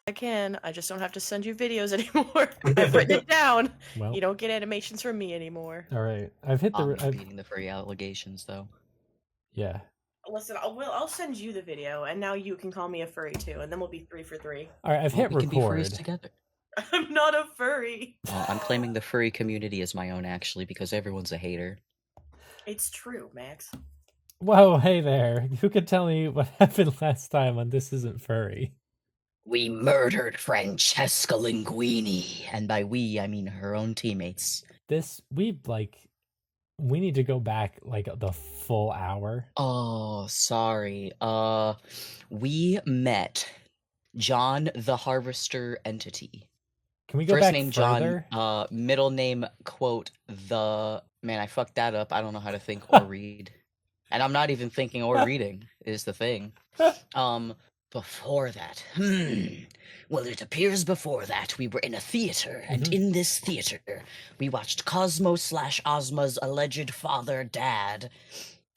I can. I just don't have to send you videos anymore. I've written it down. Well, You don't get animations from me anymore. all right. I've hit I'm the. not beating the furry allegations, though. Yeah. Listen, I'll send you the video, and now you can call me a furry too, and then we'll be 3 for 3. All right. I've hit We can be furries record. together. I'm not a furry. I'm claiming the furry community as my own, actually, because everyone's a hater. It's true, Max. Whoa, hey there. Who could tell me what happened last time on This Isn't Furry? We murdered Francesca Linguini, and by we, I mean her own teammates. We need to go back like the full hour. Oh, sorry. We met John the Harvester entity. Can we go First back name further? John, middle name, quote, the... Man, I fucked that up. I don't know how to think or read. And I'm not even thinking or reading, is the thing. Before that, well, it appears before that we were in a theater, and in this theater, we watched Cosmo/Ozma's alleged father, Dad,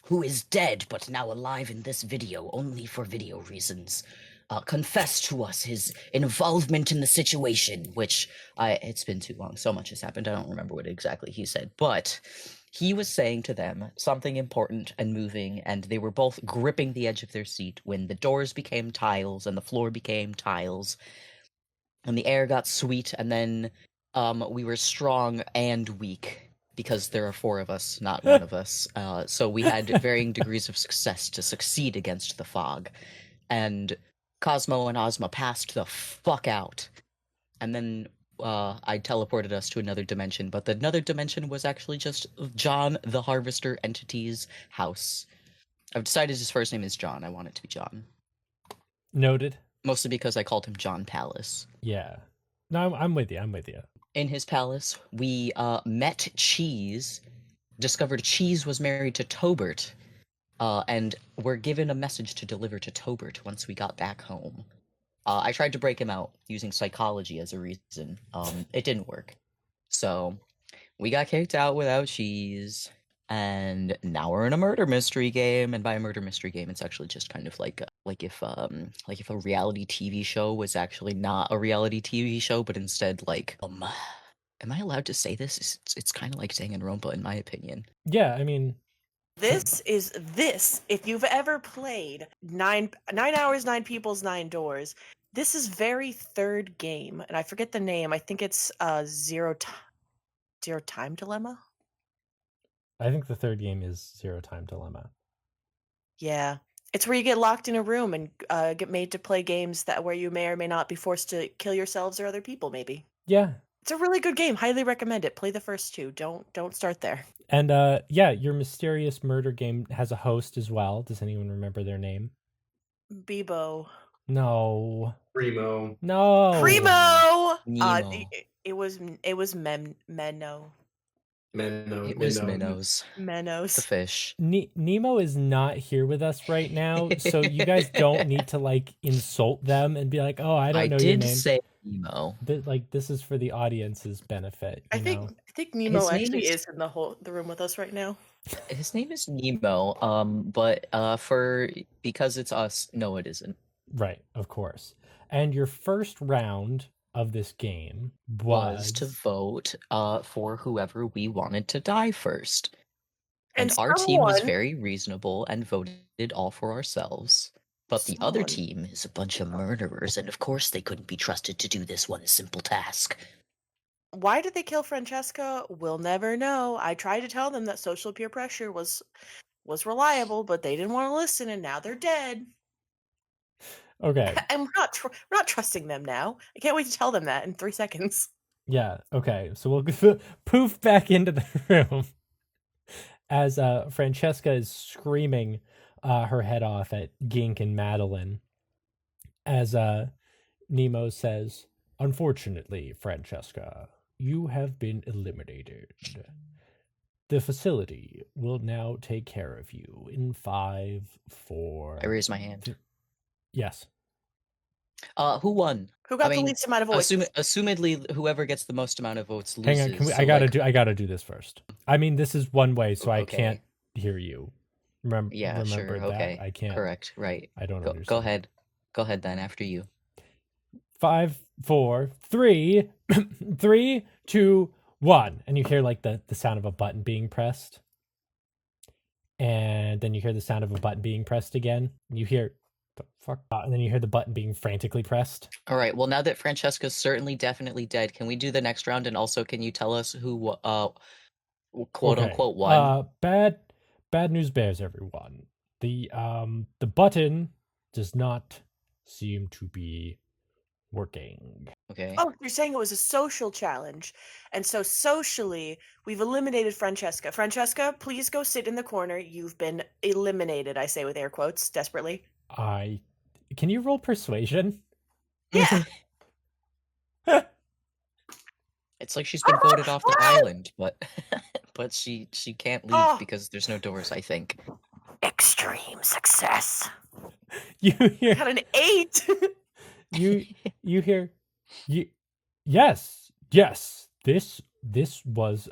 who is dead but now alive in this video only for video reasons, confess to us his involvement in the situation, which it's been too long. So much has happened. I don't remember what exactly he said, but he was saying to them something important and moving, and they were both gripping the edge of their seat when the doors became tiles and the floor became tiles, and the air got sweet, and then we were strong and weak. Because there are 4 of us, not 1 of us. So we had varying degrees of success to succeed against the fog. And Cosmo and Ozma passed the fuck out. And then I teleported us to another dimension, but the another dimension was actually just John the Harvester entity's house. I've decided his first name is John. I want it to be John. Noted. Mostly because I called him John Palace. Yeah. No, I'm with you. In his palace, we met Cheese, discovered Cheese was married to Tobert, and were given a message to deliver to Tobert once we got back home. I tried to break him out using psychology as a reason. It didn't work. So we got kicked out without Cheese, and now we're in a murder mystery game. And by a murder mystery game, it's actually just kind of like if a reality TV show was actually not a reality TV show, but instead like am I allowed to say this? It's kind of like Danganronpa, in my opinion. Yeah, I mean, This, if you've ever played 9 hours, 9 peoples, 9 doors, this is very third game, and I forget the name. I think it's Zero Time Dilemma? I think the third game is Zero Time Dilemma. Yeah. It's where you get locked in a room and get made to play games where you may or may not be forced to kill yourselves or other people, maybe. Yeah. It's a really good game. Highly recommend it. Play the first 2. Don't start there. And yeah, your mysterious murder game has a host as well. Does anyone remember their name? Bebo. No. Primo. No. Primo! Nemo. It was Menno. It was Minnows. Menos. The fish. Nemo is not here with us right now, so you guys don't need to like insult them and be like, "Oh, I don't know your name." I did say Nemo. Like this is for the audience's benefit. I think Nemo His name actually is- is in the room with us right now. His name is Nemo. But because it's us, no, it isn't. Right, of course. And your first round of this game Was to vote for whoever we wanted to die first. And our team was very reasonable and voted all for ourselves. But the other team is a bunch of murderers, and of course they couldn't be trusted to do this one simple task. Why did they kill Francesca? We'll never know. I tried to tell them that social peer pressure was reliable, but they didn't want to listen, and now they're dead. Okay. And we're not trusting them now. I can't wait to tell them that in 3 seconds. Yeah, okay. So we'll poof back into the room as Francesca is screaming her head off at Gink and Madeline. As Nemo says, "Unfortunately, Francesca, you have been eliminated. The facility will now take care of you in 5, 4... I raise my hand. Yes. Who won? Who got the least amount of votes? Assumedly, whoever gets the most amount of votes loses. Hang on, I gotta do this first. I mean, this is one way, so I can't hear you. Remember sure, that? okay. I can't. Correct, right. I don't understand. Go ahead then, after you. 5, 4, 3, 3, 2, 1. And you hear like the sound of a button being pressed. And then you hear the sound of a button being pressed again. And you hear the fuck, and then you hear the button being frantically pressed. All right. Well, now that Francesca's certainly definitely dead, can we do the next round? And also, can you tell us who, quote unquote, won? Bad news bears, everyone. The button does not seem to be working. Okay. Oh, you're saying it was a social challenge. And so socially, we've eliminated Francesca. Francesca, please go sit in the corner. You've been eliminated, I say with air quotes, desperately. Can you roll persuasion? Yeah. It's like she's been voted off the island, but but she can't leave Oh. because there's no doors, I think. Extreme success. You hear Got an 8. you hear yes. This was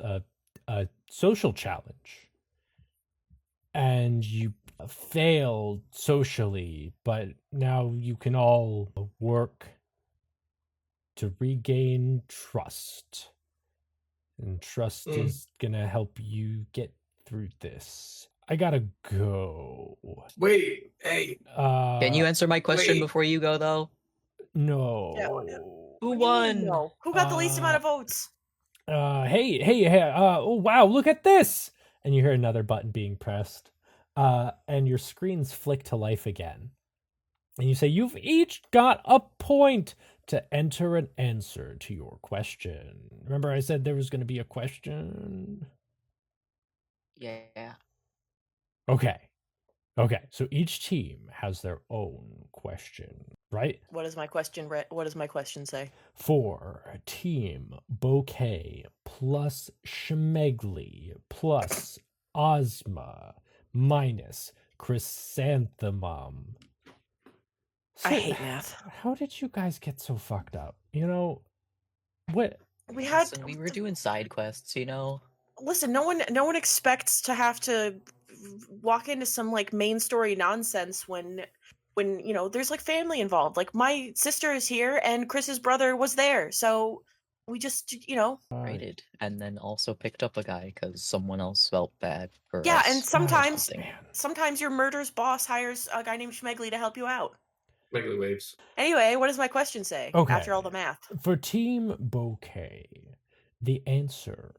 a social challenge. And you failed socially, but now you can all work to regain trust. And trust is gonna help you get through this. I gotta go. Wait, hey. Can you answer my question wait. before you go, though? No. Who What do you mean, won? no? Who got the least amount of votes? Hey, oh wow, look at this! And you hear another button being pressed. And your screens flick to life again. And you say, you've each got a point to enter an answer to your question. Remember I said there was going to be a question? Yeah. Okay, so each team has their own question, right? What does my question say? For Team Bouquet plus Schmeggly plus Ozma minus Chrysanthemum. I hate math. How did you guys get so fucked up? You know, what? We had Listen, we were doing side quests, you know? Listen, no one expects to have to walk into some like main story nonsense when you know there's like family involved. Like my sister is here and Chris's brother was there, so we just Raided, and then also picked up a guy because someone else felt bad for yeah. us. And sometimes something. sometimes your murder's boss hires a guy named Schmeggly to help you out. Schmeggly waves. Anyway, what does my question say? Okay. After all the math, For Team Bouquet, the answer,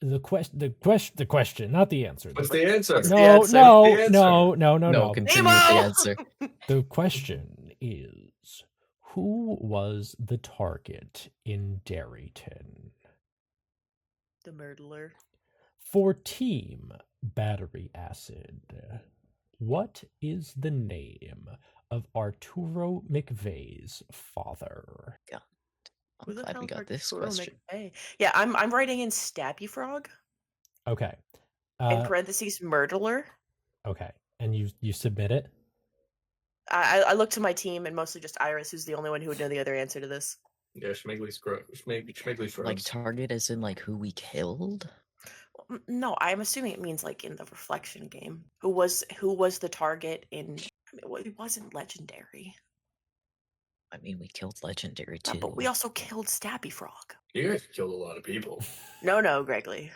the question, not the answer. What's the answer? No, The answer. No, continue with the Nemo! answer. The question is, who was the target in Derryton? the murderer. For Team Battery Acid, what is the name of Arturo McVeigh's father? I'm glad we got this question. Yeah, I'm writing in Stabby Frog Okay. in parentheses murderer. Okay. And you submit it? I look to my team and mostly just Iris, who's the only one who would know the other answer to this. Yeah, Schmeggly Schmeggly Like target as in like who we killed? No, I'm assuming it means like in the reflection game. Who was the target in? I mean, it wasn't legendary. I mean, we killed Legendary too. But we also killed Stabby Frog. You guys killed a lot of people. No, Gregley.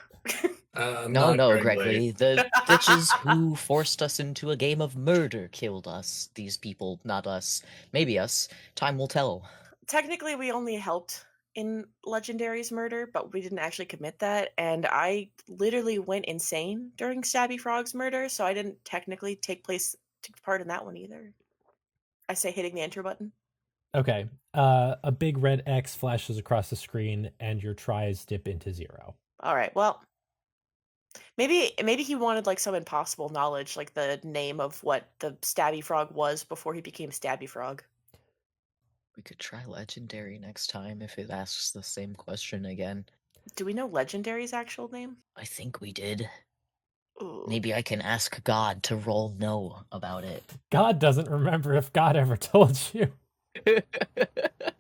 No, Gregory. The bitches who forced us into a game of murder killed us. These people, not us. Maybe us. Time will tell. Technically, we only helped in Legendary's murder, but we didn't actually commit that. And I literally went insane during Stabby Frog's murder, so I didn't technically take part in that one either. I say hitting the enter button. Okay. A big red X flashes across the screen, and your tries dip into 0. All right. Well, maybe he wanted like some impossible knowledge, like the name of what the Stabby Frog was before he became Stabby Frog. We could try Legendary next time if it asks the same question again. Do we know Legendary's actual name? I think we did. Ooh. Maybe I can ask God to roll no about it. God doesn't remember if God ever told you.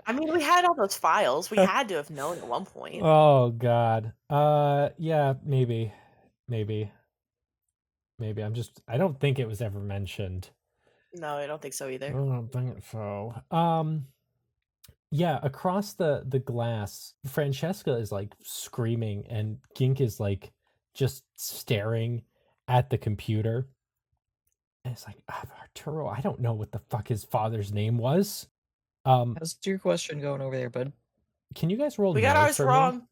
I mean, we had all those files. We had to have known at one point. Oh God. Yeah, maybe. I don't think it was ever mentioned. No, I don't think so either. I don't think so. Yeah, across the glass, Francesca is like screaming, and Gink is like just staring at the computer. And it's like, Arturo, I don't know what the fuck his father's name was. How's your question going over there, bud? Can you guys roll We got no ours for me? wrong.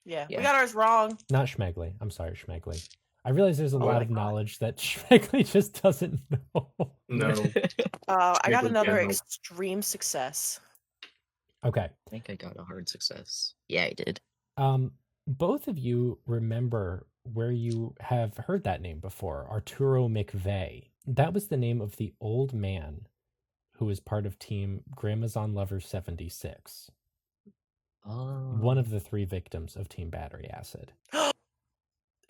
Yeah, we Yeah. got ours wrong. Not Schmeggly. I'm sorry, Schmeggly. I realize there's a Oh lot my of God. knowledge that Schmeggly just doesn't know. No. I got Schmeggly another can't help. extreme success. Okay. I think I got a hard success. Yeah, I did. Both of you remember where you have heard that name before, Arturo McVeigh. That was the name of the old man who was part of Team Gramazon Lover 76. Oh. One of the 3 victims of Team Battery Acid.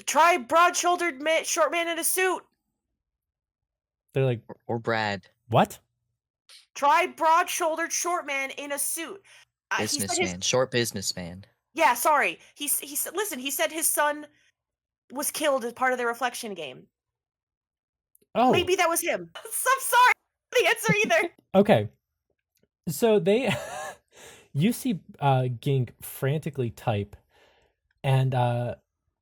Try broad-shouldered short man in a suit. They're like, or Brad. what? Try broad-shouldered short man in a suit. He said Businessman. Short businessman. Yeah, sorry. He said, listen, he said his son was killed as part of the reflection game. Oh. Maybe that was him. I'm sorry. The answer either. Okay. So they you see Gink frantically type, and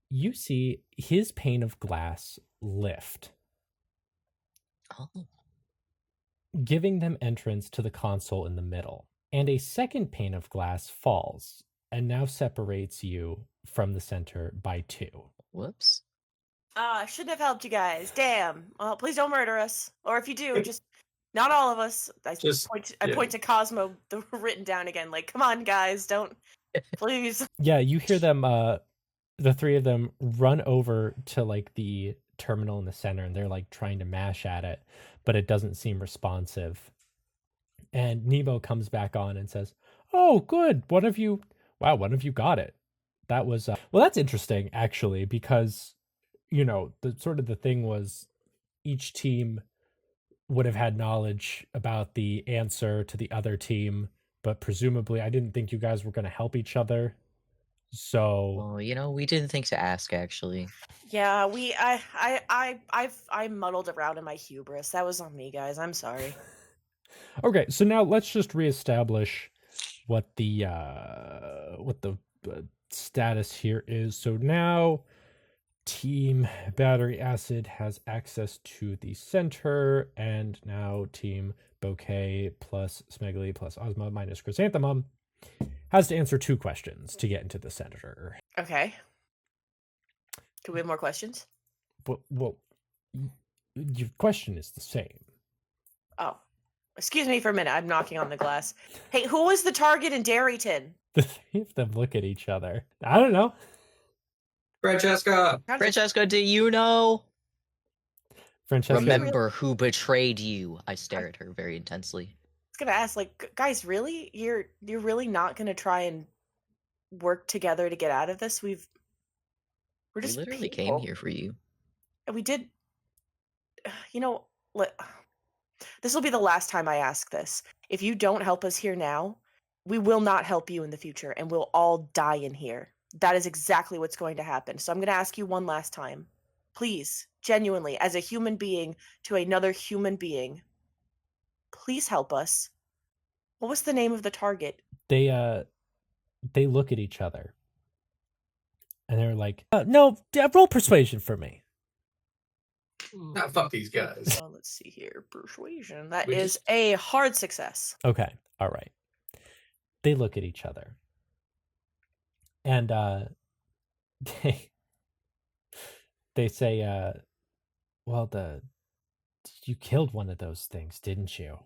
you see his pane of glass lift, Oh. giving them entrance to the console in the middle. And a second pane of glass falls and now separates you from the center by 2. Whoops. I shouldn't have helped you guys. Damn. Well, please don't murder us. Or if you do, just not all of us. I point to Cosmo, the written down again. Like, come on, guys, don't, please. Yeah, you hear them. The 3 of them run over to like the terminal in the center, and they're like trying to mash at it, but it doesn't seem responsive. And Nemo comes back on and says, "Oh, good. One of you got it." That was well, that's interesting actually, because the sort of the thing was each team would have had knowledge about the answer to the other team, but presumably I didn't think you guys were going to help each other. So, well, we didn't think to ask, actually. Yeah, I muddled around in my hubris. That was on me, guys. I'm sorry. okay, so now let's just reestablish what the status here is. So now Team Battery Acid has access to the center, and now Team Bouquet plus Schmeggly plus Ozma minus Chrysanthemum has to answer 2 questions to get into the center. Okay. Do we have more questions? Well, your question is the same. Oh. Excuse me for a minute. I'm knocking on the glass. Hey, who was the target in Darryton? The 3 of them look at each other. I don't know. Francesca! Francesca, do you know? Francesca, Remember who betrayed you? I stare at her very intensely. I was gonna ask, like, guys, really? You're really not gonna try and work together to get out of this? We're We just literally people. came here for you. And we did. This will be the last time I ask this. If you don't help us here now, we will not help you in the future, and we'll all die in here. That is exactly what's going to happen. So I'm going to ask you one last time. Please, genuinely, as a human being to another human being, please help us. What was the name of the target? they look at each other, and they're like, "No, roll persuasion for me." Nah, fuck these guys. Let's see here. Persuasion. That We is just- a hard success. Okay, all right. They look at each other, and they say, "Well, you killed one of those things, didn't you?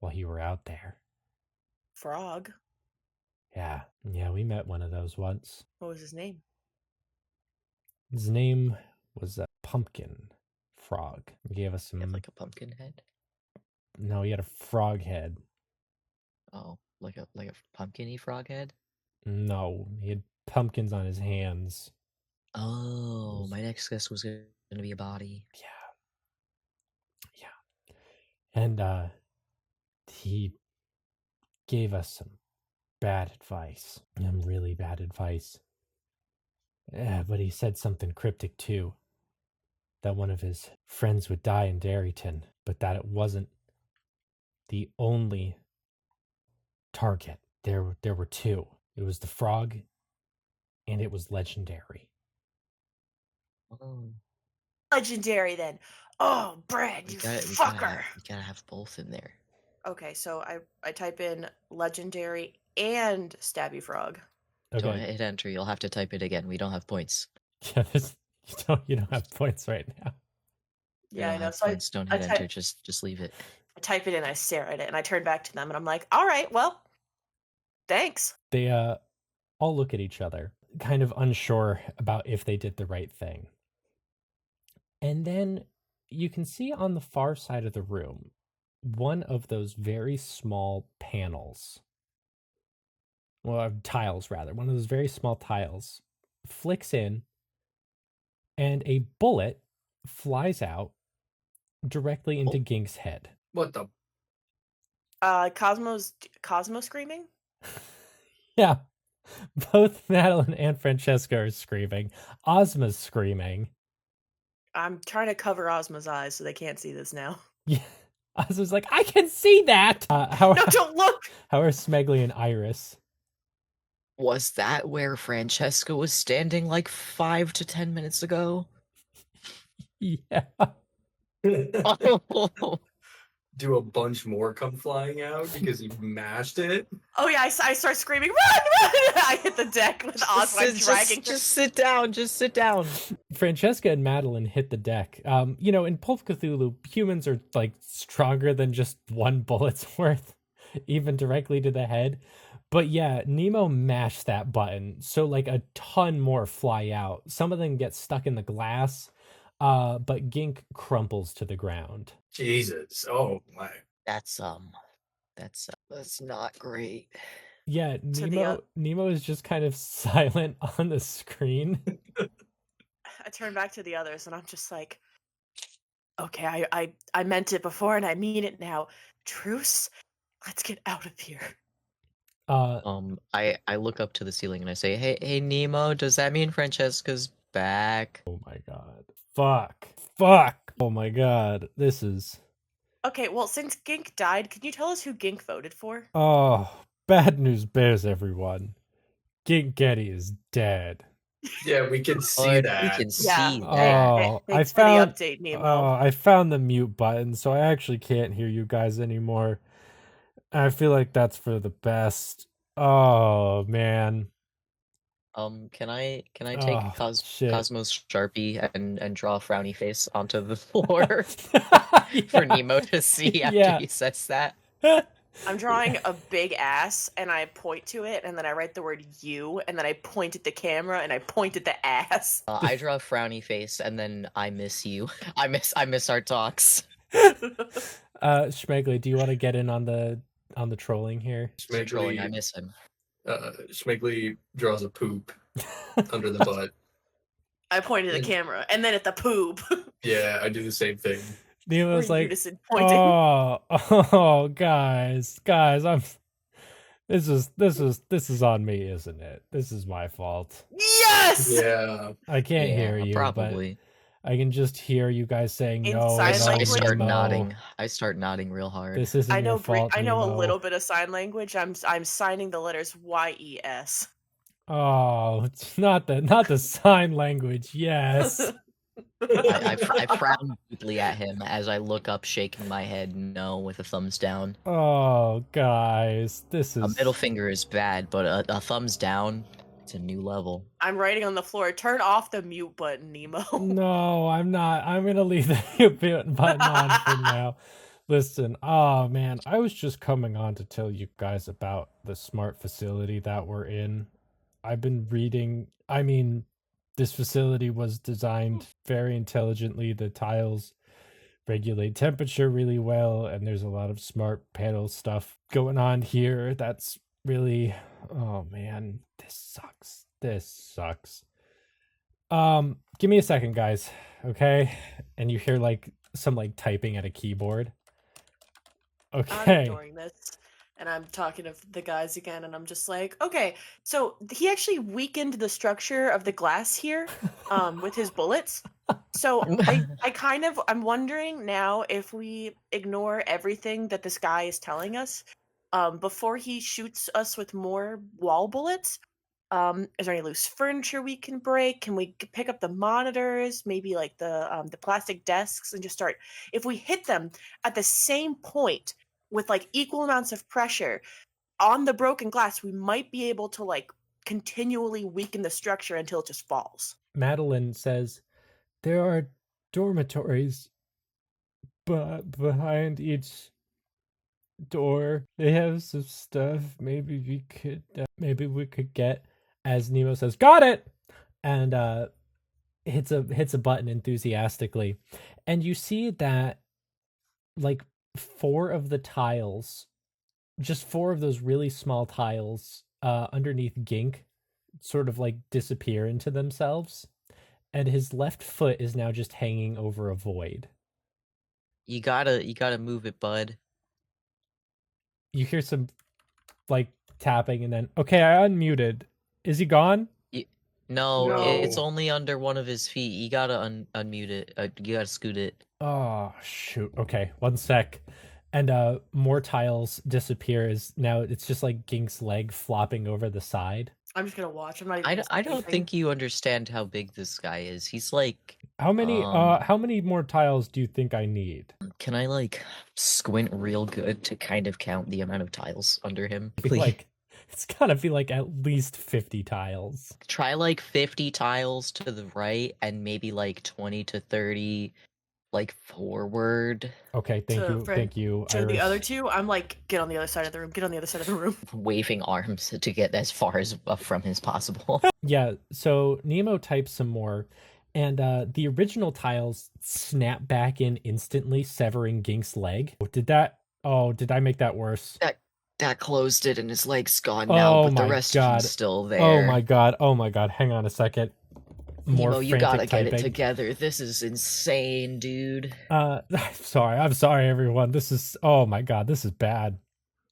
While you were out there." Frog. Yeah, we met one of those once. What was his name? His name was Pumpkin Frog. He gave us You some. have like a pumpkin head? No, he had a frog head. Oh, like a pumpkin-y frog head? No, he had pumpkins on his hands. Oh, my next guess was gonna be a body. Yeah. And he gave us some bad advice. Some really bad advice. Yeah, but he said something cryptic too. That one of his friends would die in Darryton, but that it wasn't the only target. There were two. It was the frog, and it was legendary. Oh, Legendary then. Oh, Brad, we you gotta fucker. have both in there. Okay, so I type in legendary and stabby frog. Don't Okay. hit enter. You'll have to type it again. We don't have points. Yeah, you don't have points right now. We Yeah, don't I know. have So points. Don't I hit enter. Just leave it. I type it in, I stare at it, and I turn back to them, and I'm like, all right, well, thanks. They all look at each other, kind of unsure about if they did the right thing. And then you can see on the far side of the room one of those very small panels. Well, tiles rather. One of those very small tiles flicks in, and a bullet flies out directly into Gink's head. What the? Cosmo screaming? Yeah. Both Madeline and Francesca are screaming. Ozma's screaming. I'm trying to cover Ozma's eyes so they can't see this now. Yeah. Ozma's like, I can see that! No, don't look! How are Schmeggly and Iris? Was that where Francesca was standing like 5 to 10 minutes ago? Yeah. Oh, Do a bunch more come flying out because you mashed it? Oh yeah, I start screaming, run, run! I hit the deck with Ozma dragging. just sit down. Just sit down. Francesca and Madeline hit the deck. You know, in Pulp Cthulhu, humans are like stronger than just one bullet's worth, even directly to the head. But yeah, Nemo mashed that button, so like a ton more fly out. Some of them get stuck in the glass, but Gink crumples to the ground. Jesus. Oh my. That's not great. Yeah, To the, Nemo is just kind of silent on the screen. I turn back to the others and I'm just like, okay, I meant it before and I mean it now. Truce, let's get out of here. I look up to the ceiling and I say, hey Nemo, does that mean Francesca's back? Oh my god. Fuck. Oh my god. This is... Okay, well, since Gink died, can you tell us who Gink voted for? Oh, bad news bears, everyone. Gink Getty is dead. Yeah, we can see But that. we can Yeah. see that. Oh, Thanks I for found... the update, Nemo. Oh, I found the mute button, so I actually can't hear you guys anymore. I feel like that's for the best. Oh, man. Can I take Oh, shit. Cosmo's Sharpie and draw a frowny face onto the floor Yeah. for Nemo to see after Yeah. he says that? I'm drawing a big ass and I point to it and then I write the word you and then I point at the camera and I point at the ass. I draw a frowny face and then I miss you. I miss our talks. Schmeggly, do you want to get in on the trolling here? Trolling, I Schmeggly, miss him. Schmeggly draws a poop under the butt. I point at the camera and then at the poop. Yeah, I do the same thing. Nemo's We're in like, unison pointing. oh, guys, this is on me, isn't it? This is my fault. Yes! Yeah. I can't hear you, probably. but I can just hear you guys saying In no. sign no, I language? start Nemo. nodding. I start nodding real hard. This isn't I know your fault. I know a Nemo. little bit of sign language. I'm signing the letters YES. Oh, it's not the sign language. Yes. I frown deeply at him as I look up, shaking my head no with a thumbs down. Oh, guys, this A is... middle finger is bad, but a thumbs down, it's a new level. I'm writing on the floor, turn off the mute button, Nemo. No, I'm not. I'm gonna leave the mute button on for now. Listen, oh man, I was just coming on to tell you guys about the smart facility that we're in. I've been reading. I mean, this facility was designed very intelligently. The tiles regulate temperature really well, and there's a lot of smart panel stuff going on here. That's really... Oh man, this sucks. Give me a second, guys, okay? And you hear like some like typing at a keyboard. I'm Okay. ignoring this. And I'm talking to the guys again, and I'm just like, okay, so he actually weakened the structure of the glass here, with his bullets. So I'm wondering now if we ignore everything that this guy is telling us, before he shoots us with more wall bullets, is there any loose furniture we can break? Can we pick up the monitors, maybe like the plastic desks, and just start? If we hit them at the same point with like equal amounts of pressure on the broken glass, we might be able to like continually weaken the structure until it just falls. Madeline says, there are dormitories behind each door. They have some stuff. Maybe we could get, as Nemo says, got it, and hits a button enthusiastically, and you see that like four of the tiles, just four of those really small tiles underneath Gink sort of like disappear into themselves, and his left foot is now just hanging over a void. You gotta move it, bud. You hear some like tapping, and then okay, I unmuted. Is he gone? No, it's No. only under one of his feet. You gotta unmute it. You gotta scoot it. Oh shoot. Okay, one sec. And more tiles disappear as now it's just like Gink's leg flopping over the side. I'm just gonna watch. I'm not even. I gonna say don't anything. think you understand how big this guy is. He's like, How many more tiles do you think I need? can I like squint real good to kind of count the amount of tiles under him? Be like, it's gotta be like at least 50 tiles. Try like 50 tiles to the right and maybe like 20 to 30 like forward. Okay, thank To you, Fred- thank you, To Iris. the other two, I'm like, get on the other side of the room. Get on the other side of the room. Waving arms to get as far as from him as possible. Yeah, so Nemo types some more, and the original tiles snap back in instantly, severing Gink's leg. Did I make that worse? That closed it and his leg's gone now, Oh but the my rest of God. him's still there. Oh my god, hang on a second. More Nemo, you frantic gotta get typing. it together. This is insane, dude. I'm sorry everyone. This is, oh my god, this is bad.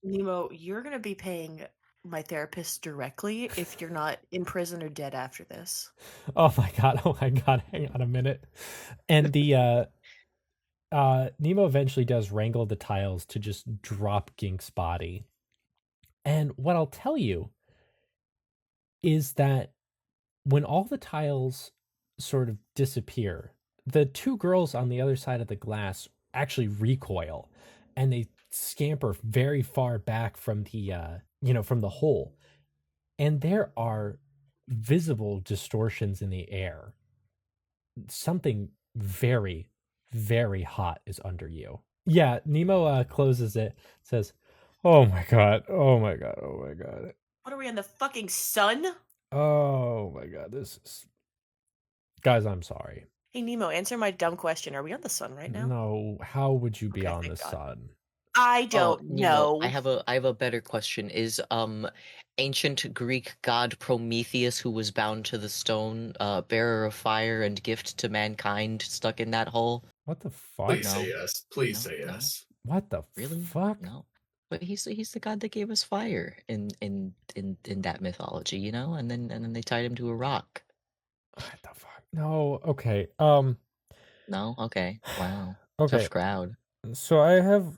Nemo, you're gonna be paying my therapist directly if you're not in prison or dead after this. Oh my god, hang on a minute. And the Nemo eventually does wrangle the tiles to just drop Gink's body. And what I'll tell you is that when all the tiles sort of disappear, the two girls on the other side of the glass actually recoil, and they scamper very far back from the from the hole. And there are visible distortions in the air. Something very, very hot is under you. Yeah, Nemo closes it, says, oh my god. What are we in the fucking sun? Oh my god, this is... Guys, I'm sorry. Hey Nemo, answer my dumb question. Are we on the sun right now? No, how would you be Okay, on the thank God. sun? I don't Nemo, know. I have a better question. Is ancient Greek god Prometheus, who was bound to the stone, bearer of fire and gift to mankind, stuck in that hole? What the fuck? Please No. say yes. Please No, say no. yes. What the Really? fuck? No. But he's the god that gave us fire in that mythology, you know? And then they tied him to a rock. What the fuck? No, okay. No? Okay. Wow. Okay. Tough crowd. So I have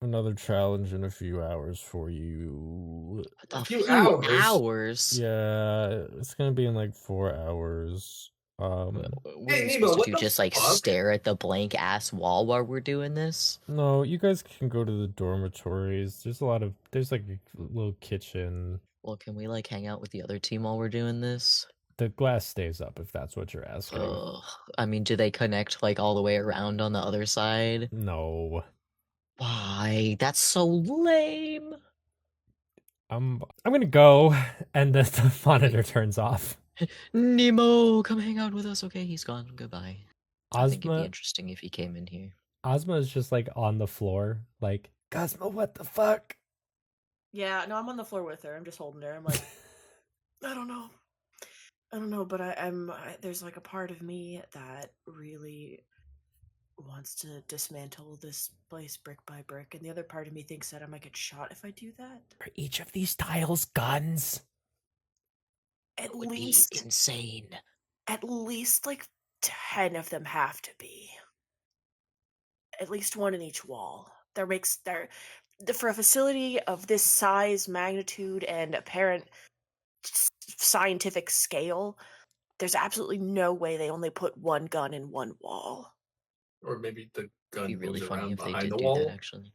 another challenge in a few hours for you. A few few hours? hours? Yeah, it's gonna be in like 4 hours. What Hey, are we Nemo, supposed what to do? the Just like fuck? stare at the blank ass wall while we're doing this? No, you guys can go to the dormitories. There's like a little kitchen. Well, can we like hang out with the other team while we're doing this? The glass stays up if that's what you're asking. Ugh. I mean, do they connect like all the way around on the other side? No. Why? That's so lame. I'm gonna go, and the monitor turns off. Nemo, come hang out with us. Okay, he's gone. Goodbye. I think it'd be Ozma interesting if he came in here. Ozma is just like on the floor, like, Cosmo, what the fuck? Yeah, no, I'm on the floor with her. I'm just holding her. I'm like, I don't know, but there's like a part of me that really wants to dismantle this place brick by brick, and the other part of me thinks that I might get shot if I do that. Are each of these tiles guns? At It would be least, insane. at least like 10 of them have to be. At least one in each wall. for a facility of this size, magnitude, and apparent scientific scale, there's absolutely no way they only put one gun in one wall. Or maybe the It'd be gun really moves funny around if they behind did the do that, wall. actually.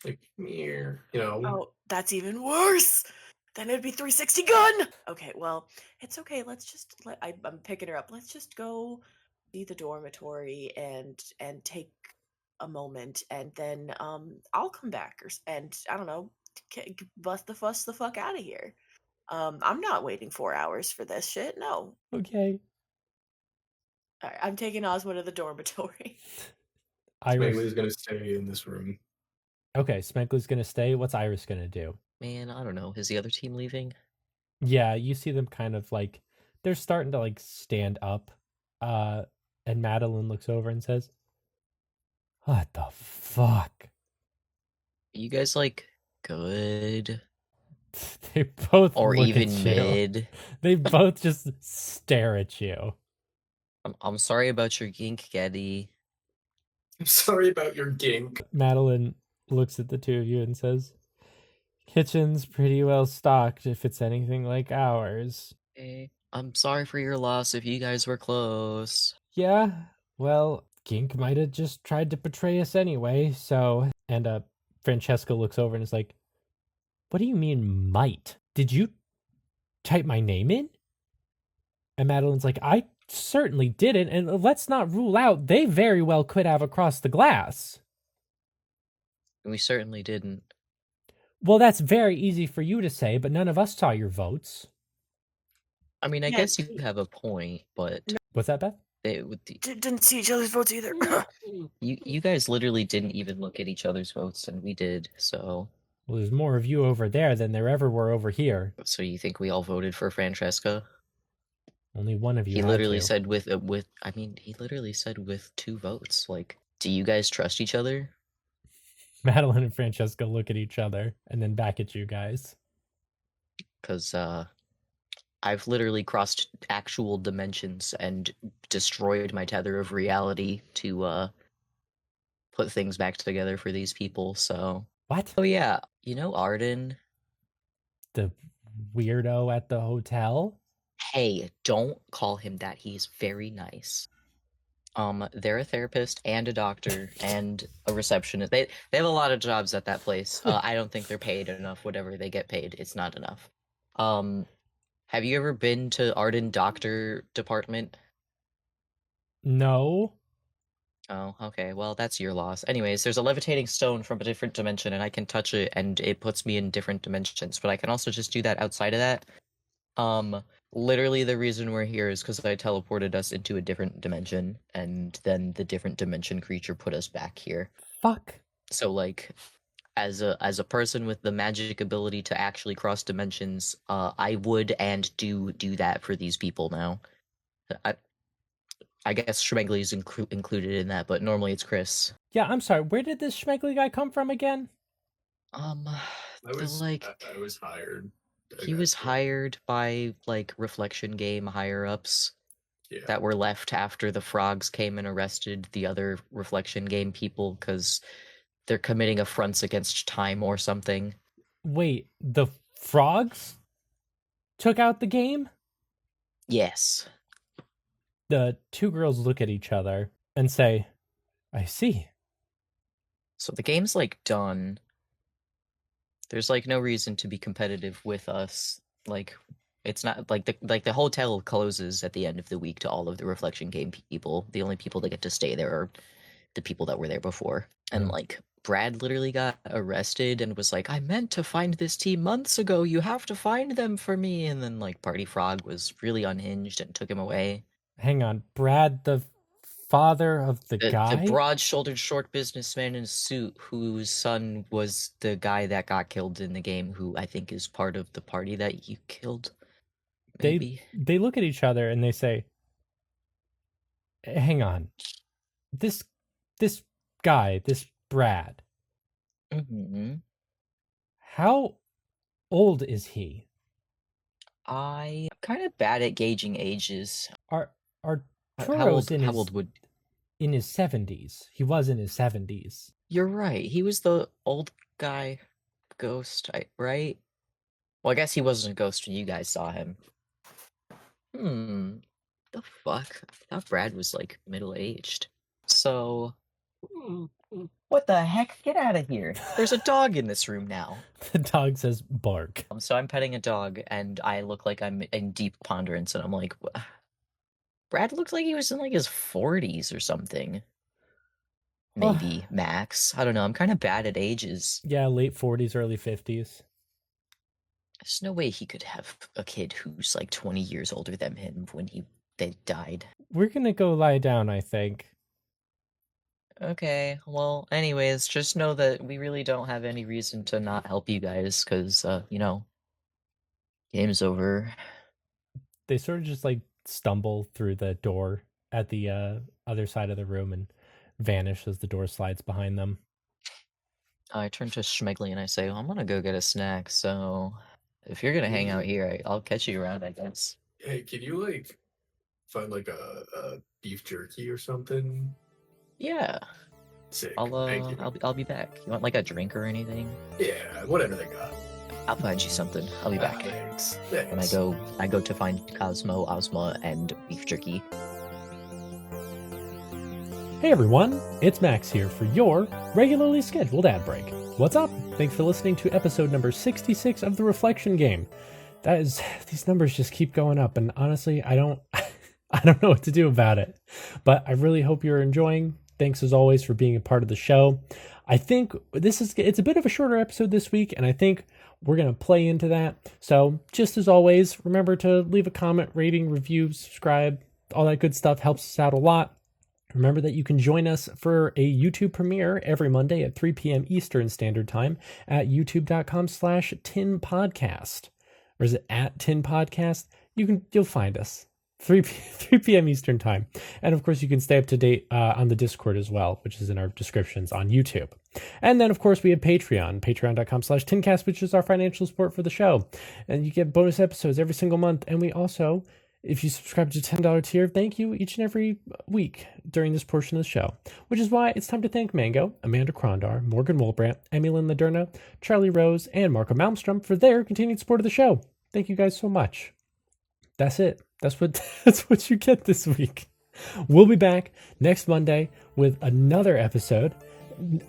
Like, you know. Oh, that's even worse. Then it'd be 360 gun. Okay, well, it's okay. Let's just I'm picking her up. Let's just go see the dormitory and take a moment, and then I'll come back and I don't know, bust the fuck out of here. I'm not waiting 4 hours for this shit. No. Okay. All right, I'm taking Ozma to the dormitory. Iris. Schmeggly's gonna stay in this room. Okay, Smeggly's gonna stay. What's Iris gonna do? Man, I don't know. Is the other team leaving? Yeah, you see them kind of like they're starting to like stand up. And Madeline looks over and says, "What the fuck?" Are you guys like good They both or look even at you. mid? They both just stare at you. I'm sorry about your gink, Geddy. I'm sorry about your gink. Madeline looks at the two of you and says, "Kitchen's pretty well stocked if it's anything like ours." Hey, I'm sorry for your loss if you guys were close. Yeah, well, Gink might have just tried to betray us anyway, so. And Francesca looks over and is like, "What do you mean, might? Did you type my name in?" And Madeline's like, "I certainly didn't, and let's not rule out they very well could have across the glass." We certainly didn't. Well, that's very easy for you to say, but none of us saw your votes. I mean, I Yeah, guess you have a point, but What's that, Beth? they would. Didn't see each other's votes either. You guys literally didn't even look at each other's votes, and we did. So Well, there's more of you over there than there ever were over here. you think we all voted for Francesca? Only one of you He had literally to. said he literally said with 2 votes. Like, do you guys trust each other? Madeline and Francesca look at each other and then back at you guys. Because I've literally crossed actual dimensions and destroyed my tether of reality to put things back together for these people. So, What? oh yeah, you know Arden. The weirdo at the hotel? Hey, don't call him that. He's very nice. They're a therapist and a doctor and a receptionist. They have a lot of jobs at that place. I don't think they're paid enough. Whatever they get paid, it's not enough. Have you ever been to Arden Doctor Department? No. Oh, okay. Well, that's your loss. Anyways, there's a levitating stone from a different dimension, and I can touch it, and it puts me in different dimensions. But I can also just do that outside of that. Literally the reason we're here is because I teleported us into a different dimension, and then the different dimension creature put us back here. Fuck. So, like, as a person with the magic ability to actually cross dimensions, I would and do that for these people now. I guess Schmeggly is included in that, but normally it's Chris. Yeah, I'm sorry. Where did this Schmeggly guy come from again? I was hired. He was hired by like Reflection Game higher ups that were left after the frogs came and arrested the other Reflection Game people because they're committing affronts against time or something. Wait, the frogs took out the game? Yes. The two girls look at each other and say, "I see." So the game's like done. There's like no reason to be competitive with us. Like, it's not like the hotel closes at the end of the week to all of the Reflection Game people. The only people that get to stay there are the people that were there before. And like Brad literally got arrested and was like, "I meant to find this team months ago. You have to find them for me." And then like Party Frog was really unhinged and took him away. Hang on, Brad, the father of the guy? The broad-shouldered, short businessman in a suit whose son was the guy that got killed in the game, who I think is part of the party that you killed. Maybe. They look at each other and they say, "Hang on. This guy, this Brad. Mm-hmm. How old is he?" I'm kind of bad at gauging ages. Are How Turo's old would in his 70s? He was in his 70s. You're right. He was the old guy ghost, right? Well, I guess he wasn't a ghost when you guys saw him. The fuck? I thought Brad was like middle-aged. So, what the heck? Get out of here. There's a dog in this room now. The dog says bark. So I'm petting a dog and I look like I'm in deep ponderance and I'm like, Brad looked like he was in like his 40s or something. Maybe max. I don't know. I'm kind of bad at ages. Yeah, late 40s, early 50s. There's no way he could have a kid who's like 20 years older than him when they died. We're gonna go lie down, I think. Okay, well, anyways, just know that we really don't have any reason to not help you guys, because, game's over. They sort of just like stumble through the door at the other side of the room and vanish as the door slides behind them. I turn to Schmeggly and I say, I'm gonna go get a snack, so if you're gonna hang out here, I'll catch you around, I guess. Hey, can you like find like a beef jerky or something? Yeah, Sick. I'll Thank you. I'll be back. You want like a drink or anything? Yeah, whatever they got. I'll find you something. I'll be back. Thanks. When I go to find Cosmo, Ozma, and beef jerky. Hey everyone, it's Max here for your regularly scheduled ad break. What's up? Thanks for listening to episode number 66 of The Reflection Game. These numbers just keep going up, and honestly, I don't know what to do about it. But I really hope you're enjoying. Thanks as always for being a part of the show. I think it's a bit of a shorter episode this week, and I think we're going to play into that. So just as always, remember to leave a comment, rating, review, subscribe, all that good stuff helps us out a lot. Remember that you can join us for a YouTube premiere every Monday at 3 p.m. Eastern Standard Time at youtube.com/tinpodcast. Or is it at Tin Podcast? You'll find us. 3 p.m. Eastern Time. And of course, you can stay up to date on the Discord as well, which is in our descriptions on YouTube. And then, of course, we have Patreon, patreon.com/tincast, which is our financial support for the show. And you get bonus episodes every single month. And we also, if you subscribe to $10 tier, thank you each and every week during this portion of the show, which is why it's time to thank Mango, Amanda Krondar, Morgan Wolbrandt, Emilyn Laderna, Charlie Rose, and Marco Malmstrom for their continued support of the show. Thank you guys so much. That's it. That's what you get this week. We'll be back next Monday with another episode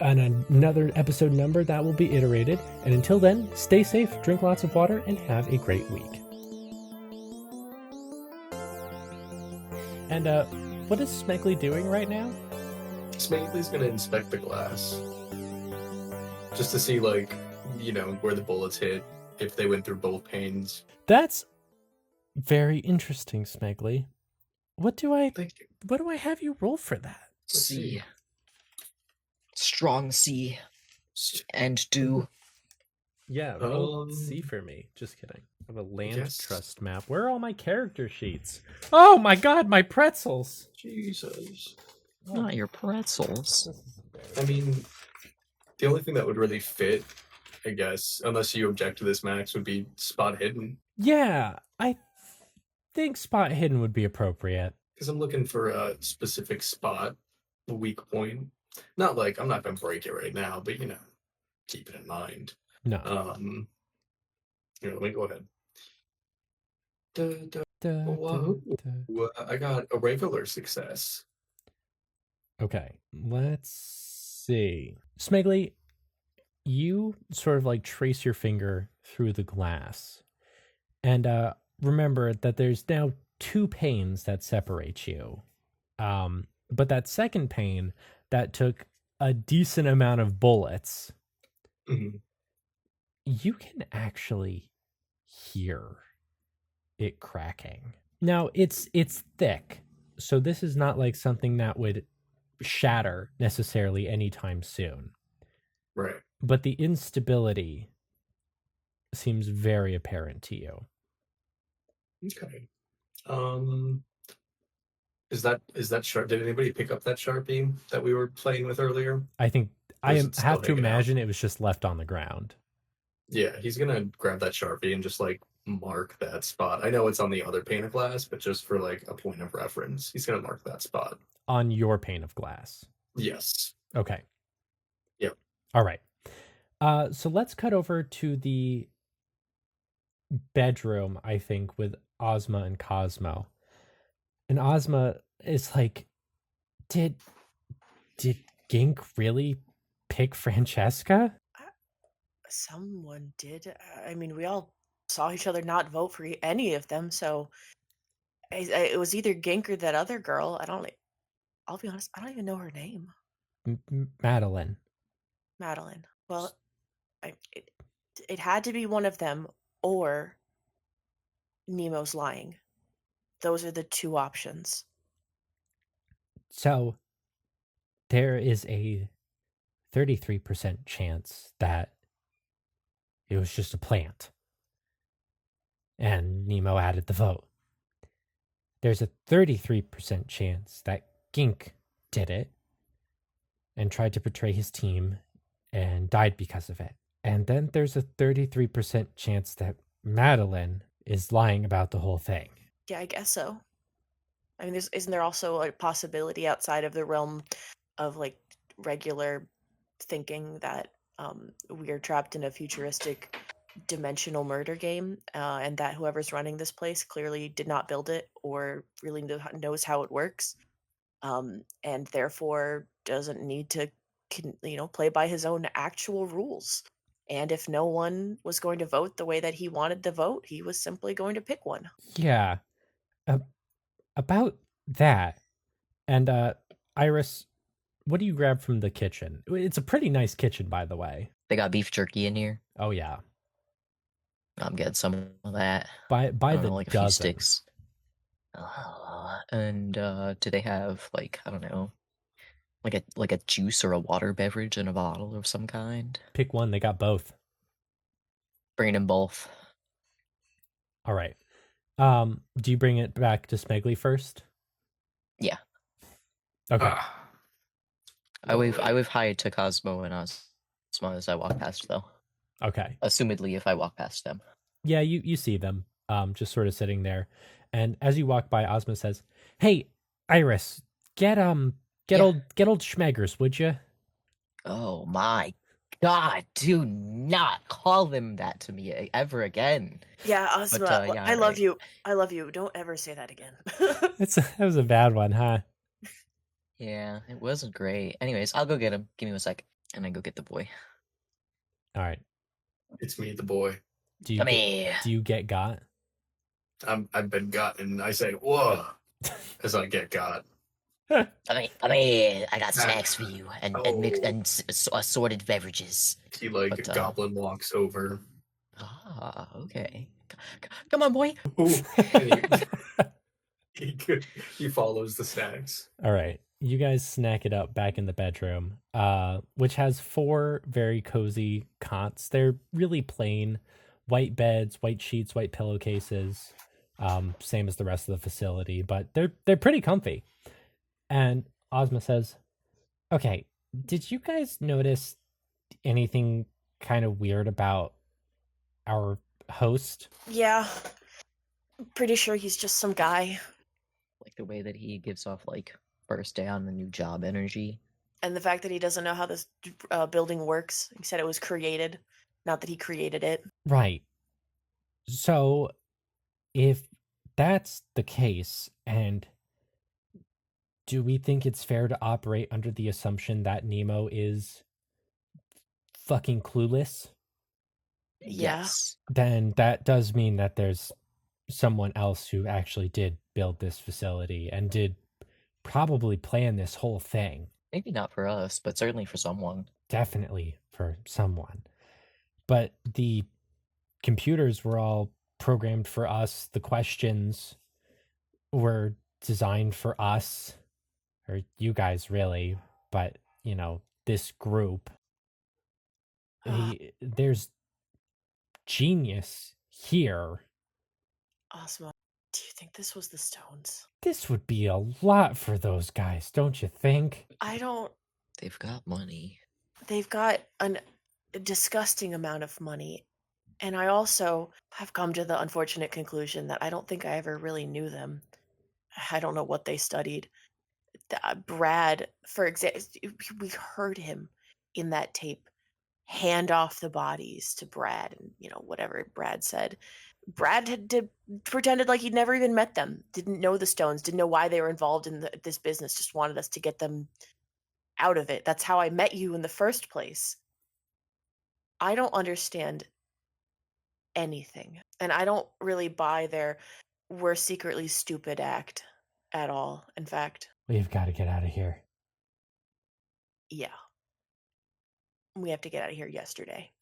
and another episode number that will be iterated. And until then, stay safe, drink lots of water, and have a great week. And what is Schmeggly doing right now? Schmeggly's gonna inspect the glass. Just to see, like, where the bullets hit, if they went through both panes. That's very interesting, Schmeggly. What do I have you roll for that? C. Strong C. And do. Yeah, roll C for me. Just kidding. I have a land trust map. Where are all my character sheets? Oh my god, my pretzels! Jesus. Not your pretzels. I mean, the only thing that would really fit, I guess, unless you object to this, Max, would be spot hidden. Yeah, I think spot hidden would be appropriate. Because I'm looking for a specific spot, a weak point. Not like, I'm not going to break it right now, but, keep it in mind. No. Here, let me go ahead. I got a regular success. Okay, let's see. Schmeggly, you sort of like trace your finger through the glass. And remember that there's now 2 panes that separate you. But that second pane that took a decent amount of bullets, you can actually hear it cracking. Now, it's thick, so this is not like something that would shatter necessarily anytime soon. Right. But the instability seems very apparent to you. Okay. Is that sharp? Did anybody pick up that Sharpie that we were playing with earlier? I have to imagine it was just left on the ground. Yeah, he's gonna grab that Sharpie and just like mark that spot. I know it's on the other pane of glass, but just for like a point of reference, he's gonna mark that spot. On your pane of glass? Yes. Okay. All right. So let's cut over to the bedroom, I think, with Ozma and Cosmo. And Ozma is like, did Gink really pick Francesca? Someone did. I mean, we all saw each other not vote for any of them, so it was either Gink or that other girl. I'll be honest, I don't even know her name. Madeline. Madeline. Well, it had to be one of them, or Nemo's lying. Those are the two options. So there is a 33% chance that it was just a plant. And Nemo added the vote. There's a 33% chance that Gink did it and tried to betray his team and died because of it. And then there's a 33% chance that Madeline is lying about the whole thing. Yeah, I guess so. I mean, isn't there also a possibility outside of the realm of like regular thinking that we are trapped in a futuristic dimensional murder game, and that whoever's running this place clearly did not build it or really knows how it works, and therefore doesn't need to, play by his own actual rules. And if no one was going to vote the way that he wanted to vote, he was simply going to pick one. Yeah. About that. And Iris, what do you grab from the kitchen? It's a pretty nice kitchen, by the way. They got beef jerky in here. Oh yeah. I'm getting some of that. By I the don't know, like a few dozen. sticks. And do they have like, I don't know, like a juice or a water beverage in a bottle of some kind? Pick one. They got both. Bring them both. All right. Do you bring it back to Schmeggly first? Yeah. Okay. I wave hi to Cosmo and Ozma as I walk past, though. Okay. Assumedly, if I walk past them. Yeah, you see them, just sort of sitting there, and as you walk by, Ozma says, "Hey, Iris, get old Schmeggers, would you?" Oh my God! Do not call them that to me ever again. Yeah, Ozma, But, yeah, I love right. you. I love you. Don't ever say that again. That was a bad one, huh? Yeah, it wasn't great. Anyways, I'll go get him. Give me a sec, and I go get the boy. All right. It's me, the boy. Do you Come get, here. do you get got? I've been gotten. I say, whoa, as I get got. Come here. I got Ah. snacks for you, and assorted beverages. He like But, goblin walks over. Ah, okay. Come on, boy. Ooh, and he follows the snacks. All right. You guys snack it up back in the bedroom, which has 4 very cozy cots. They're really plain, white beds, white sheets, white pillowcases, same as the rest of the facility, but they're pretty comfy. And Ozma says, "Okay, did you guys notice anything kind of weird about our host?" Yeah, pretty sure he's just some guy. Like the way that he gives off like first day on the new job energy. And the fact that he doesn't know how this building works. He said it was created, not that he created it. Right. So, if that's the case, and do we think it's fair to operate under the assumption that Nemo is fucking clueless? Yeah. Yes. Then that does mean that there's someone else who actually did build this facility and did probably plan this whole thing. Maybe not for us, but certainly for someone. Definitely for someone. But the computers were all programmed for us. The questions were designed for us, or you guys really, but this group. There's genius here. Ozma, do you think this was the stones? This would be a lot for those guys, don't you think? I don't. They've got money. They've got a disgusting amount of money. And I also have come to the unfortunate conclusion that I don't think I ever really knew them. I don't know what they studied. Brad, for example, we heard him in that tape hand off the bodies to Brad and, whatever Brad said. Brad pretended like he'd never even met them, didn't know the Stones, didn't know why they were involved in this business, just wanted us to get them out of it. That's how I met you in the first place. I don't understand anything. And I don't really buy their we're secretly stupid act at all. In fact, We've got to get out of here. yeah. We have to get out of here yesterday.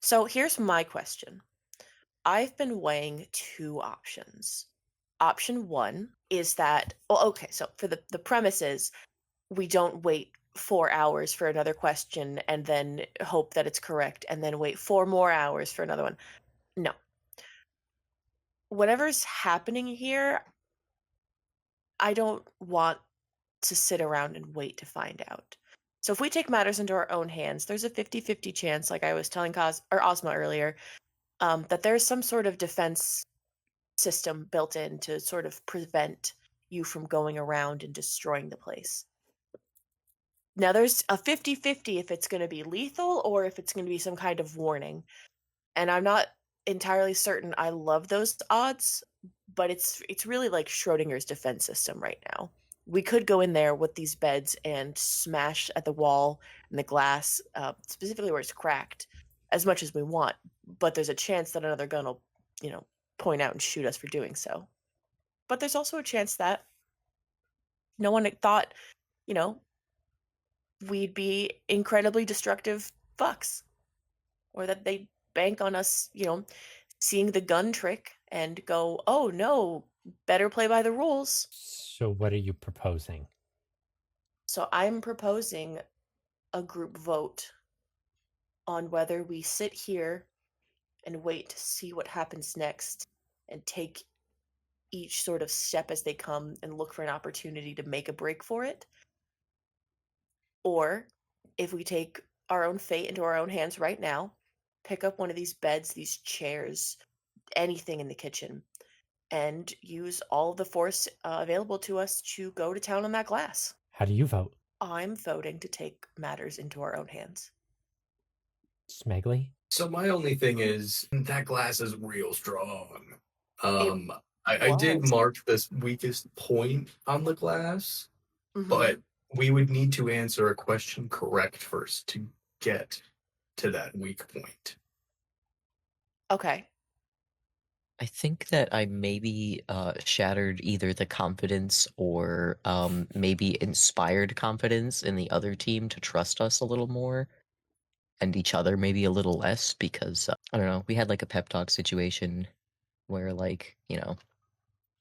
So here's my question. I've been weighing two options. Option one is that, okay, so for the premise is we don't wait 4 hours for another question and then hope that it's correct and then wait 4 more hours for another one. No. Whatever's happening here, I don't want to sit around and wait to find out. So if we take matters into our own hands, there's a 50-50 chance, like I was telling Ozma earlier, that there's some sort of defense system built in to sort of prevent you from going around and destroying the place. Now, there's a 50-50 if it's going to be lethal or if it's going to be some kind of warning. And I'm not entirely certain I love those odds, but it's really like Schrodinger's defense system right now. We could go in there with these beds and smash at the wall and the glass, specifically where it's cracked, as much as we want. But there's a chance that another gun will, point out and shoot us for doing so. But there's also a chance that no one thought, we'd be incredibly destructive fucks, or that they'd bank on us, seeing the gun trick and go, oh no, better play by the rules. So what are you proposing? So I'm proposing a group vote on whether we sit here and wait to see what happens next and take each sort of step as they come and look for an opportunity to make a break for it. Or if we take our own fate into our own hands right now, pick up one of these beds, these chairs, anything in the kitchen, and use all the force available to us to go to town on that glass. How do you vote? I'm voting to take matters into our own hands. Schmeggly? So my only thing is that glass is real strong. I did was. mark this weakest point on the glass, Mhm. but we would need to answer a question correct first to get to that weak point. Okay. I think that I maybe shattered either the confidence or maybe inspired confidence in the other team to trust us a little more and each other maybe a little less because, I don't know, we had like a pep talk situation where like,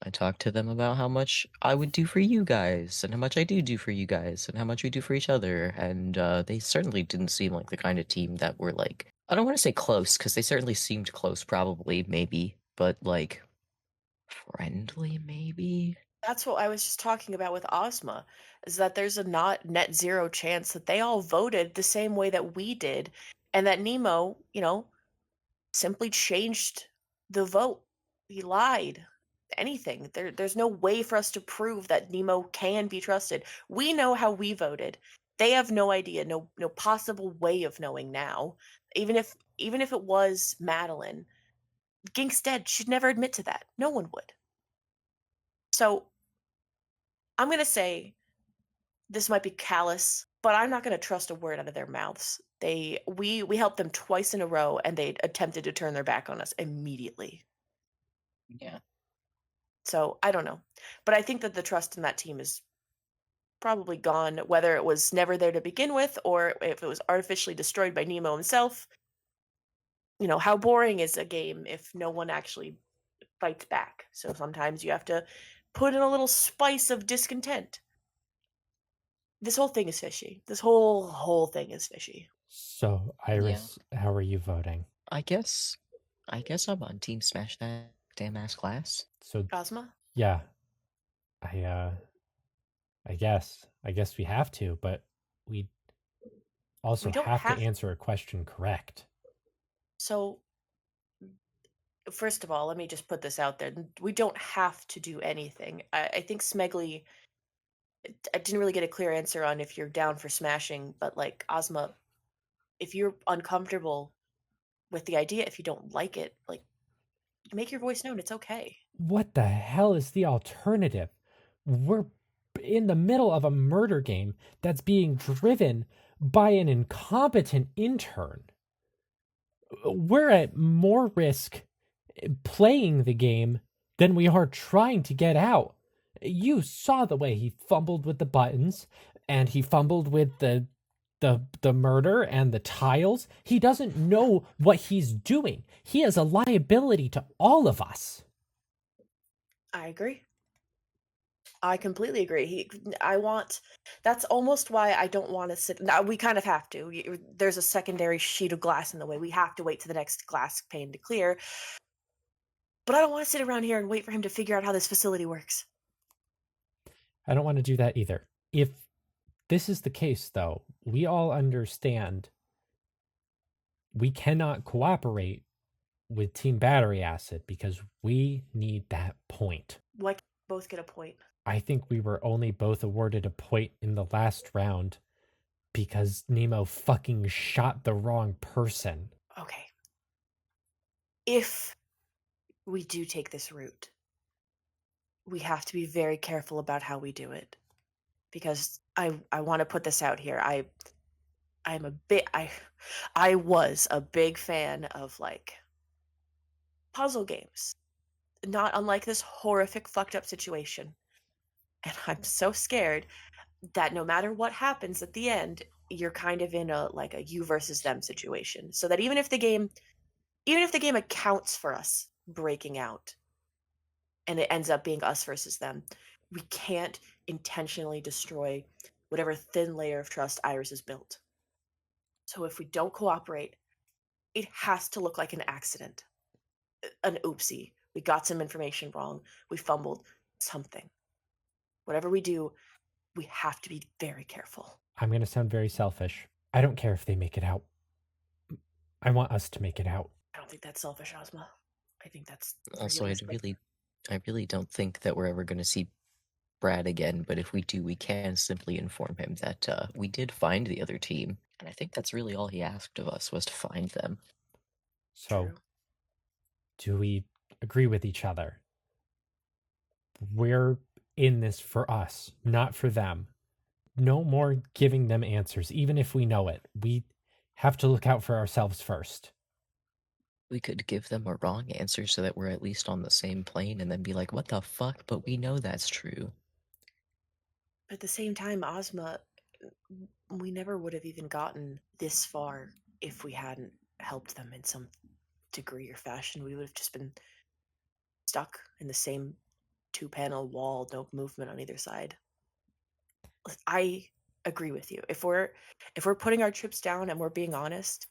I talked to them about how much I would do for you guys and how much I do for you guys and how much we do for each other. And they certainly didn't seem like the kind of team that were like, I don't want to say close because they certainly seemed close, probably, maybe, but like friendly, maybe. That's what I was just talking about with Ozma, is that there's a not net zero chance that they all voted the same way that we did, and that Nemo, simply changed the vote. He lied. Anything. There's no way for us to prove that Nemo can be trusted. We know how we voted. They have no idea, no possible way of knowing now. Even if it was Madeline, Gink's dead. She'd never admit to that. No one would. So I'm gonna say this might be callous, but I'm not gonna trust a word out of their mouths. We helped them twice in a row, and they attempted to turn their back on us immediately. Yeah. So I don't know, but I think that the trust in that team is probably gone, whether it was never there to begin with or if it was artificially destroyed by Nemo himself. How boring is a game if no one actually fights back? So sometimes you have to put in a little spice of discontent. This whole thing is fishy. This whole thing is fishy. So, Iris, how are you voting? I guess I'm on Team Smash that damn ass glass. So, Ozma? yeah, I guess we have to, but we also We don't have have to answer a question correct. So, first of all, let me just put this out there. We don't have to do anything. I think Schmeggly, I didn't really get a clear answer on if you're down for smashing, but like Ozma, if you're uncomfortable with the idea, if you don't like it, like, make your voice known. It's okay. What the hell is the alternative? We're in the middle of a murder game that's being driven by an incompetent intern. We're at more risk playing the game than we are trying to get out. You saw the way he fumbled with the buttons, and he fumbled with the murder and the tiles. He doesn't know what he's doing. He is a liability to all of us. I agree. I completely agree. That's almost why I don't want to sit. Now, we kind of have to. There's a secondary sheet of glass in the way. We have to wait to the next glass pane to clear. But I don't want to sit around here and wait for him to figure out how this facility works. I don't want to do that either. If this is the case, though, we all understand we cannot cooperate with Team Battery Acid because we need that point. Why can't we both get a point? I think we were only both awarded a point in the last round because Nemo fucking shot the wrong person. Okay. If we do take this route, we have to be very careful about how we do it. Because I want to put this out here. I was a big fan of, like, puzzle games. Not unlike this horrific fucked up situation. And I'm so scared that no matter what happens at the end, you're kind of in a you versus them situation. So that even if the game accounts for us breaking out and it ends up being us versus them, we can't intentionally destroy whatever thin layer of trust Iris has built. So if we don't cooperate, it has to look like an accident. An oopsie. We got some information wrong. We fumbled something. Whatever we do, we have to be very careful. I'm going to sound very selfish. I don't care if they make it out. I want us to make it out. I don't think that's selfish, Ozma. I think that's Also, realistic. I really don't think that we're ever going to see Brad again, but if we do, we can simply inform him that we did find the other team. And I think that's really all he asked of us, was to find them. So, True. do we agree with each other? We're in this for us, not for them. No more giving them answers, even if we know it. We have to look out for ourselves first. We could give them a wrong answer so that we're at least on the same plane and then be like, what the fuck? But we know that's true. But at the same time, Ozma, we never would have even gotten this far if we hadn't helped them in some degree or fashion. We would have just been stuck in the same 2-panel wall, no movement on either side. I agree with you. If we're putting our chips down and we're being honest,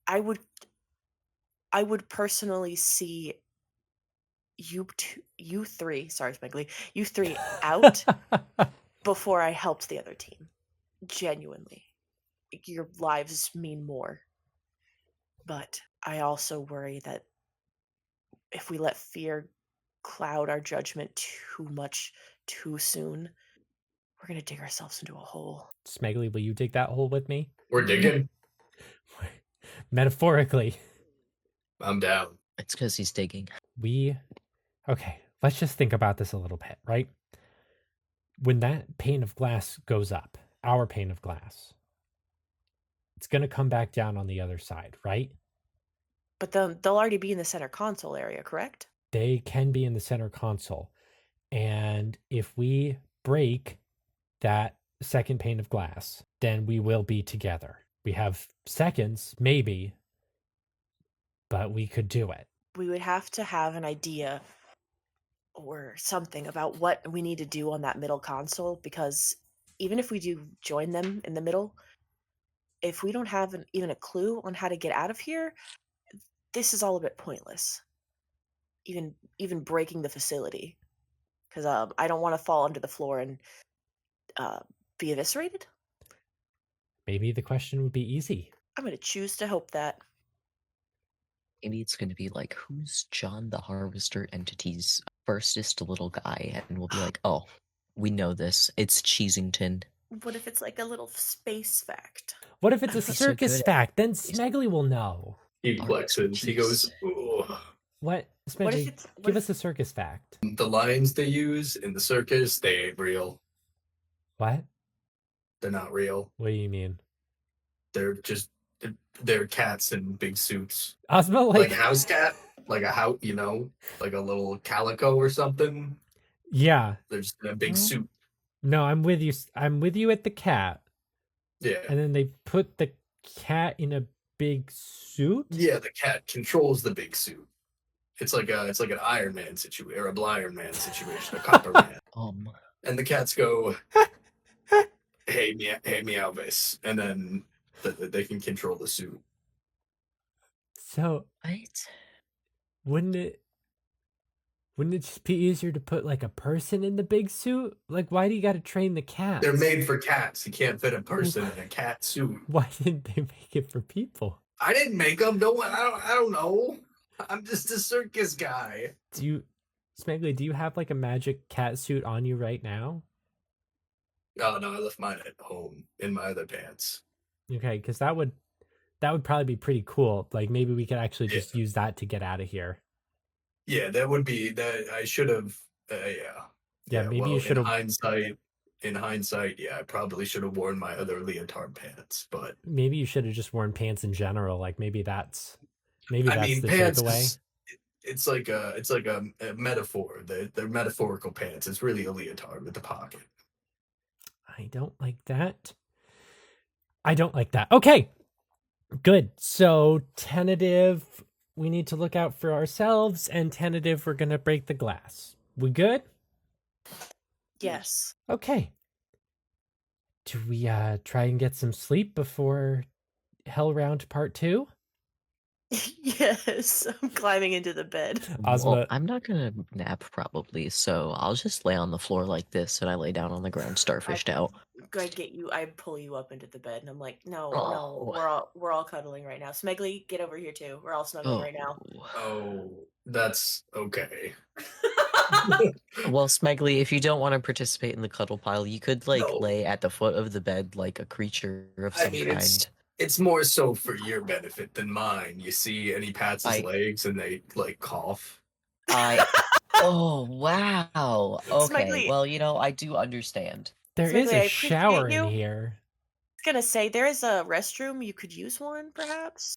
I would personally see you three, sorry, Schmeggly, you three out before I helped the other team. Genuinely. Your lives mean more. But I also worry that if we let fear cloud our judgment too much too soon, we're going to dig ourselves into a hole. Schmeggly, will you dig that hole with me? We're digging. Metaphorically. I'm down. It's because he's digging. Okay, let's just think about this a little bit, right? When that pane of glass goes up, our pane of glass, it's going to come back down on the other side, right? But they'll already be in the center console area, correct? They can be in the center console. And if we break that second pane of glass, then we will be together. We have seconds, maybe, but we could do it. We would have to have an idea or something about what we need to do on that middle console, because even if we do join them in the middle, if we don't have even a clue on how to get out of here, this is all a bit pointless. Even breaking the facility, because I don't want to fall under the floor and be eviscerated. Maybe the question would be easy. I'm going to choose to hope that. Maybe it's going to be like, who's John the Harvester Entity's firstest little guy? And we'll be like, oh, we know this. It's Cheesington. What if it's like a little space fact? What if it's a I'd be so circus good at fact? Then these. Smeggly will know. He Art flexes. He goes, piece. "Ugh." What? What if Smeggly, it's give us a circus fact. The lions they use in the circus, they ain't real. What? They're not real. What do you mean? They're just they're cats in big suits, Ozma, like a house cat, like a house, like a little calico or something. yeah. They're just in a big suit. No, I'm with you. I'm with you at the cat. Yeah, And then they put the cat in a big suit? yeah. The cat controls the big suit. It's like an Iron Man situation or a Blind Man situation, a Copper Man. And the cats go, "Hey, Meowvis," and then they can control the suit. So Right? wouldn't it just be easier to put like a person in the big suit? Like, why do you got to train the cats? They're made for cats. You can't fit a person in a cat suit. Why didn't they make it for people? I didn't make them. No one. I don't know. I'm just a circus guy. Smeggly, do you have like a magic cat suit on you right now? Oh no, I left mine at home in my other pants. Okay, because that would probably be pretty cool. Like maybe we could actually Yeah. just use that to get out of here. Yeah, that would be that. I should have. Yeah, maybe you should have. In hindsight, yeah, I probably should have worn my other leotard pants. But Maybe you should have just worn pants in general. Like maybe that's the pants. takeaway. It's like a metaphor. They're metaphorical pants. It's really a leotard with the pocket. I don't like that. Okay. Good. So tentative, we need to look out for ourselves, and tentative, we're gonna break the glass. We good? Yes. Okay. Do we try and get some sleep before Hell Round Part 2? Yes. I'm climbing into the bed. Ozma, Well, I'm not gonna nap probably, so I'll just lay on the floor like this, and I lay down on the ground, starfished out. I get you. I pull you up into the bed, and I'm like, no, Oh. we're all cuddling right now. Smeggly, get over here too. We're all snuggling right now. Oh, that's okay. Well, Smeggly, if you don't want to participate in the cuddle pile, you could No. lay at the foot of the bed like a creature of some kind. It's more so for your benefit than mine. You see, and he pats his I- legs, and they cough. Oh wow. Okay. Smeggly- Well, I do understand. there is Smeggly, I a appreciate shower in you. here. I was gonna say there is a restroom. You could use one, perhaps.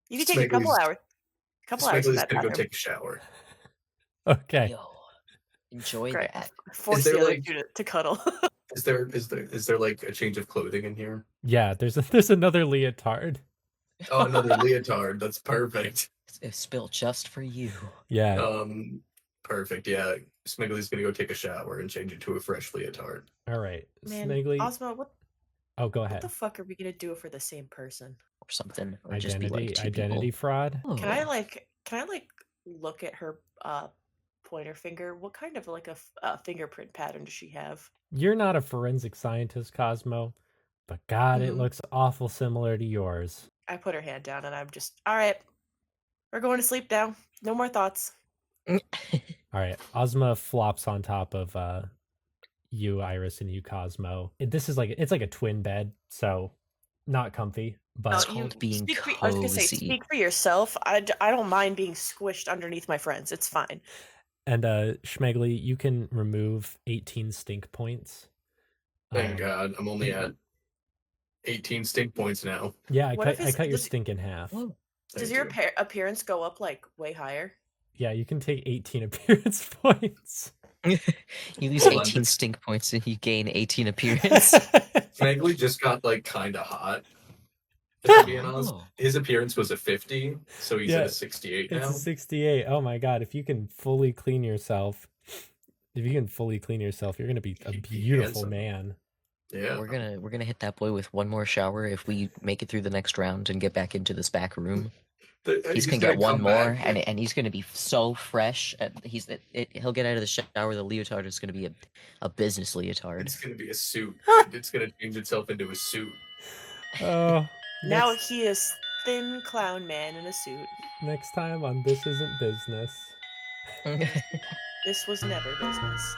You could take a couple Smeggly's- hours. Smeggly's Smeggly's that gonna go bathroom. take a shower. Okay. Yo, enjoy Great. that. Force there, the other like- two to cuddle. Is there like a change of clothing in here? Yeah, there's another leotard. Oh, another leotard. That's perfect. It's built just for you. Yeah. Perfect. Yeah, Smeggly's gonna go take a shower and change into a fresh leotard. All right. Man, Smeggly. Ozma, what Go ahead. the fuck are we gonna do for the same person? Or something. Or just be like two Identity people. fraud. Can I Oh. look at her pointer finger? What kind of like a fingerprint pattern does she have? You're not a forensic scientist, Cosmo, but God, it Mhm. looks awful similar to yours. I put her hand down and I'm just, all right, we're going to sleep now. No more thoughts. All right, Ozma flops on top of you, Iris, and you, Cosmo. This is it's like a twin bed, so not comfy, but It's called being I was gonna say, cozy. speak for yourself. I don't mind being squished underneath my friends. It's fine. and Schmeggly, you can remove 18 stink points. Thank God, I'm only at 18 stink points now. Yeah, What if I it's- cut your does- stink in half. Whoa. Does Thank your you. appearance go up like way higher? Yeah, you can take 18 appearance points. You lose Hold on, 18 but- stink points and you gain 18 appearance. Smeggly just got kind of hot. If I'm being honest. Oh. His appearance was a 50, so he's Yeah, at a 68 It's now. a 68. Oh my God, if you can fully clean yourself, you're gonna be a He'd be beautiful handsome. man. Yeah. We're gonna hit that boy with one more shower if we make it through the next round and get back into this back room. He's gonna get one come more, back. and he's gonna be so fresh. He'll get out of the shower. The leotard is gonna be a business leotard. It's gonna be a suit. It's gonna change itself into a suit. Oh, Now next, he is thin clown man in a suit. next time on This Isn't Business. This was never business.